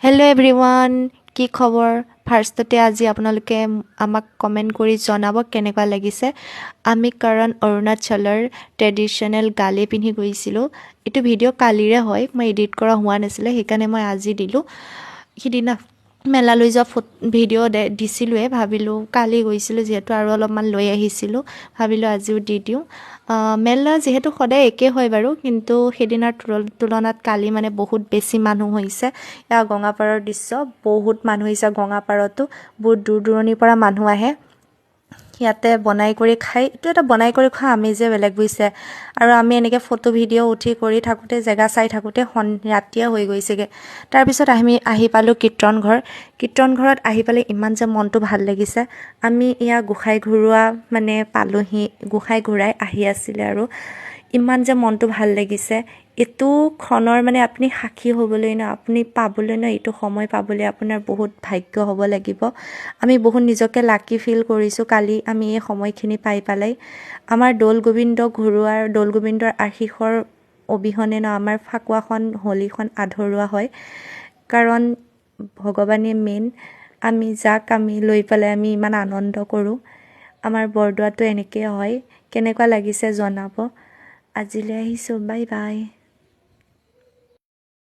Hello' everyone, কি খবৰ? ফাৰ্ষ্টতে আজি আপোনালোকে আমাক কমেণ্ট কৰি জনাব কেনেকুৱা লাগিছে। আমি কাৰণ অৰুণাচলৰ ট্ৰেডিশ্যনেল গালে পিন্ধি গৈছিলোঁ। এইটো ভিডিঅ' কালিৰে হয়, মই এডিট কৰা হোৱা নাছিলে, সেইকাৰণে মই আজি দিলোঁ। সিদিনা মেলালৈ যোৱা ভিডিঅ' দিছিলোঁৱে, ভাবিলোঁ কালি গৈছিলোঁ যিহেতু আৰু অলপমান লৈ আহিছিলোঁ, ভাবিলোঁ আজিও দি দিওঁ। মেলা যিহেতু সদায় একে হয় বাৰু, কিন্তু সেইদিনাৰ তুলনাত কালি মানে বহুত বেছি মানুহ হৈছে। এয়া গঙাপাৰৰ দৃশ্য, বহুত মানুহ হৈছে গঙাপাৰতো, বহুত দূৰ দূৰণিৰ পৰা মানুহ আহে ইয়াতে বনাই কৰি খাই। এইটো এটা বনাই কৰি খোৱা আমেজে বেলেগ বুজিছে। আৰু আমি এনেকৈ ফটো ভিডিঅ' উঠি কৰি থাকোঁতে, জেগা চাই থাকোঁতে ৰাতিয়ে হৈ গৈছেগৈ। তাৰপিছত আমি আহি পালোঁ কীৰ্তনঘৰ। কীৰ্তনঘৰত আহি পালে ইমান যে মনটো ভাল লাগিছে। আমি এয়া গোসাঁই ঘূৰোৱা মানে পালোঁহি, গোসাঁই ঘূৰাই আহি আছিলে আৰু ইমান যে মনটো ভাল লাগিছে। এইটো ক্ষণৰ মানে আপুনি সাক্ষী হ'বলৈ আপুনি পাবলৈ এইটো সময় পাবলৈ আপোনাৰ বহুত ভাগ্য হ'ব লাগিব। আমি বহুত নিজকে লাকি ফিল কৰিছোঁ কালি আমি এই সময়খিনি পাই পেলাই। আমাৰ দৌল গোবিন্দৰ আশীষৰ অবিহনে আমাৰ ফাকুৱাখন হোলীখন আধৰুৱা হয়, কাৰণ ভগৱানে মেইন। আমি লৈ পেলাই আমি ইমান আনন্দ কৰোঁ। আমাৰ বৰদোৱাটো এনেকৈ হয়। কেনেকুৱা লাগিছে জনাব। আজিলৈ আহিছোঁ, বাই বাই।